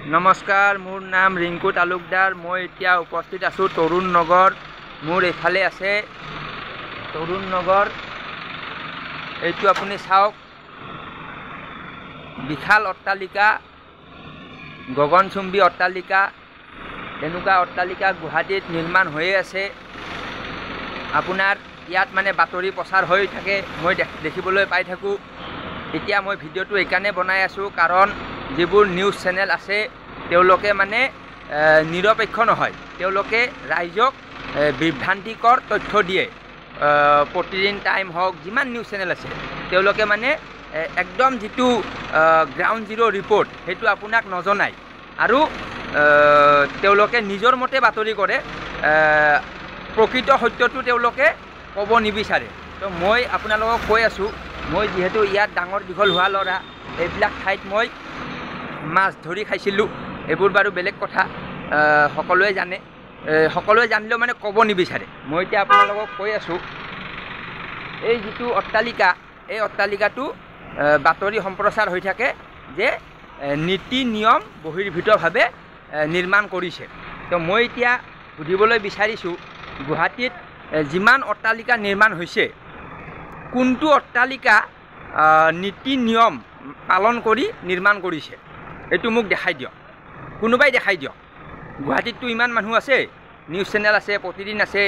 নমস্কাৰ, মোৰ নাম ৰিংকু তালুকদাৰ। মই এতিয়া উপস্থিত আছোঁ তৰুণ নগৰ। মোৰ এইফালে আছে তৰুণ নগৰ। এইটো আপুনি চাওক, বিশাল অট্টালিকা, গগনচুম্বী অট্টালিকা। এনেকুৱা অট্টালিকা গুৱাহাটীত নিৰ্মাণ হৈয়ে আছে। আপোনাৰ ইয়াত মানে বাতৰি প্ৰচাৰ হৈ থাকে, মই দেখিবলৈ পাই থাকোঁ। এতিয়া মই ভিডিঅ'টো এইকাৰণে বনাই আছোঁ কাৰণ যিবোৰ নিউজ চেনেল আছে তেওঁলোকে মানে নিৰপেক্ষ নহয়, তেওঁলোকে ৰাইজক বিভ্ৰান্তিকৰ তথ্য দিয়ে। প্ৰতিদিন টাইম হওক, যিমান নিউজ চেনেল আছে তেওঁলোকে মানে একদম যিটো গ্ৰাউণ্ড জিৰ' ৰিপৰ্ট সেইটো আপোনাক নজনায় আৰু তেওঁলোকে নিজৰ মতে বাতৰি কৰে। প্ৰকৃত সত্যটো তেওঁলোকে ক'ব নিবিচাৰে। তো মই আপোনালোকক কৈ আছোঁ, মই যিহেতু ইয়াত ডাঙৰ দীঘল হোৱা ল'ৰা, এইবিলাক ঠাইত মই মাছ ধৰি খাইছিলোঁ। এইবোৰ বাৰু বেলেগ কথা, সকলোৱে জানে। সকলোৱে জানিলেও মানে ক'ব নিবিচাৰে। মই এতিয়া আপোনালোকক কৈ আছোঁ, এই যিটো অট্টালিকা, এই অট্টালিকাটো বাতৰি সম্প্ৰচাৰ হৈ থাকে যে নীতি নিয়ম বহিৰ্ভূতভাৱে নিৰ্মাণ কৰিছে। তো মই এতিয়া সুধিবলৈ বিচাৰিছোঁ, গুৱাহাটীত যিমান অট্টালিকা নিৰ্মাণ হৈছে, কোনটো অট্টালিকা নীতি নিয়ম পালন কৰি নিৰ্মাণ কৰিছে? এইটো মোক দেখাই দিয়ক, কোনোবাই দেখাই দিয়ক। গুৱাহাটীততো ইমান মানুহ আছে, নিউজ চেনেল আছে, প্ৰতিদিন আছে,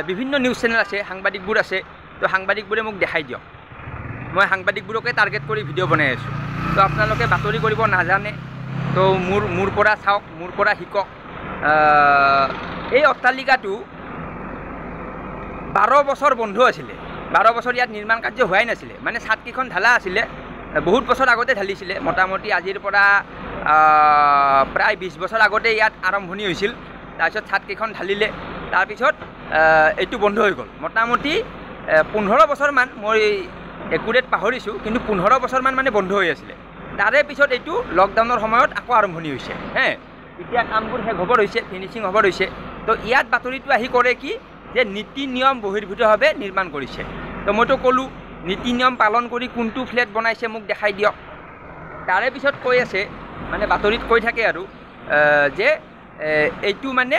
বিভিন্ন নিউজ চেনেল আছে, সাংবাদিকবোৰ আছে। তো সাংবাদিকবোৰে মোক দেখাই দিয়ক। মই সাংবাদিকবোৰকে টাৰ্গেট কৰি ভিডিঅ' বনাই আছোঁ। তো আপোনালোকে বাতৰি কৰিব নাজানে, তো মোৰ পৰা চাওক, মোৰ পৰা শিকক। এই অট্টালিকাটো 12 বছৰ বন্ধ আছিলে। 12 বছৰ ইয়াত নিৰ্মাণ কাৰ্য হোৱাই নাছিলে। মানে ছাদকেইখন ঢালা আছিলে, বহুত বছৰ আগতে ঢালিছিলে। মোটামুটি আজিৰ পৰা প্ৰায় 20 বছৰ আগতে ইয়াত আৰম্ভণি হৈছিল। তাৰপিছত ছাদকেইখন ঢালিলে, তাৰপিছত এইটো বন্ধ হৈ গ'ল। মোটামুটি 15 বছৰমান, মই একুৰেট পাহৰিছোঁ, কিন্তু 15 বছৰমান মানে বন্ধ হৈ আছিলে। তাৰে পিছত এইটো লকডাউনৰ সময়ত আকৌ আৰম্ভণি হৈছে। এতিয়া কামবোৰ শেষ হ'ব হৈছে, ফিনিচিং হ'ব হৈছে। তো ইয়াত বাতৰিটো আহি কৰে কি যে নীতি নিয়ম বহিৰ্ভূতভাৱে নিৰ্মাণ কৰিছে। তো মইতো ক'লোঁ, নীতি নিয়ম পালন কৰি কোনটো ফ্লেট বনাইছে মোক দেখাই দিয়ক। তাৰে পিছত কৈ আছে, মানে বাতৰিত কৈ থাকে আৰু যে এইটো মানে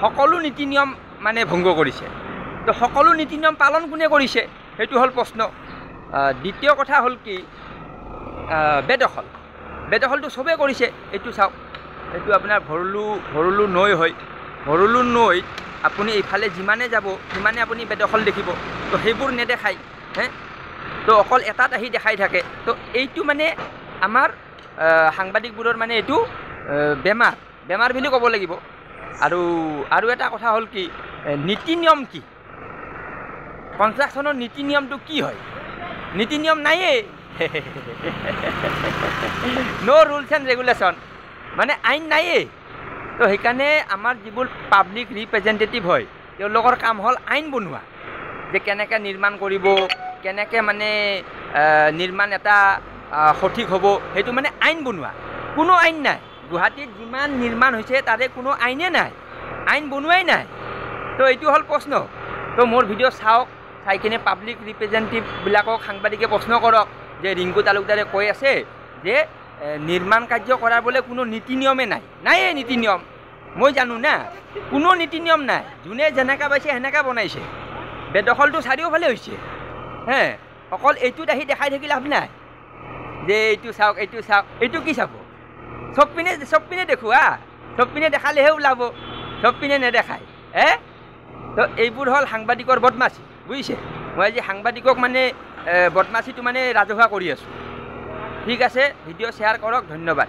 সকলো নীতি নিয়ম মানে ভংগ কৰিছে। তো সকলো নীতি নিয়ম পালন কোনে কৰিছে সেইটো হ'ল প্ৰশ্ন। দ্বিতীয় কথা হ'ল কি, বেদখল। বেদখলটো চবেই কৰিছে। এইটো চাওক, এইটো আপোনাৰ ভৰলু নৈ হয়। ভৰলু নৈত আপুনি এইফালে যিমানে যাব সিমানে আপুনি বেদখল দেখিব। তো সেইবোৰ নেদেখায়, তো অকল এটাত আহি দেখাই থাকে। তো এইটো মানে আমাৰ সাংবাদিকবোৰৰ মানে এইটো বেমাৰ বুলি ক'ব লাগিব। আৰু এটা কথা হ'ল কি, নীতি নিয়ম কি, কনষ্ট্ৰাকশ্যনৰ নীতি নিয়মটো কি হয়? নীতি নিয়ম নায়েই। ন' ৰুলছ এণ্ড ৰেগুলেশ্যন, মানে আইন নায়েই। তো সেইকাৰণে আমাৰ যিবোৰ পাব্লিক ৰিপ্ৰেজেণ্টেটিভ হয়, তেওঁলোকৰ কাম হ'ল আইন বনোৱা, যে কেনেকৈ নিৰ্মাণ কৰিব, কেনেকৈ মানে নিৰ্মাণ এটা সঠিক হ'ব, সেইটো মানে আইন বনোৱা। কোনো আইন নাই। গুৱাহাটীত যিমান নিৰ্মাণ হৈছে তাৰে কোনো আইনে নাই, আইন বনোৱাই নাই। তো এইটো হ'ল প্ৰশ্ন। তো মোৰ ভিডিঅ' চাওক, চাই কিনে পাব্লিক ৰিপ্ৰেজেণ্টেটিভবিলাকক সাংবাদিকে প্ৰশ্ন কৰক যে ৰিংকু তালুকদাৰে কৈ আছে যে নিৰ্মাণ কাৰ্য কৰাৰ বোলে কোনো নীতি নিয়মে নায়েই নীতি নিয়ম। মই জানো না, কোনো নীতি নিয়ম নাই। যোনে যেনেকৈ পাইছে সেনেকৈ বনাইছে। বেদখলটো চাৰিওফালে হৈছে। অকল এইটোত আহি দেখাই থাকি লাভ নাই যে এইটো চাওক, এইটো চাওক। এইটো কি চাব? চব পিনে দেখুওৱা, চব পিনে দেখালেহে ওলাব, চব পিনে নেদেখায়। তো এইবোৰ হ'ল সাংবাদিকৰ বদমাছি, বুজিছে? মই আজি সাংবাদিকক মানে বদমাছিটো মানে ৰাজহুৱা কৰি আছোঁ। ঠিক আছে, ভিডিঅ' শ্বেয়াৰ কৰক। ধন্যবাদ।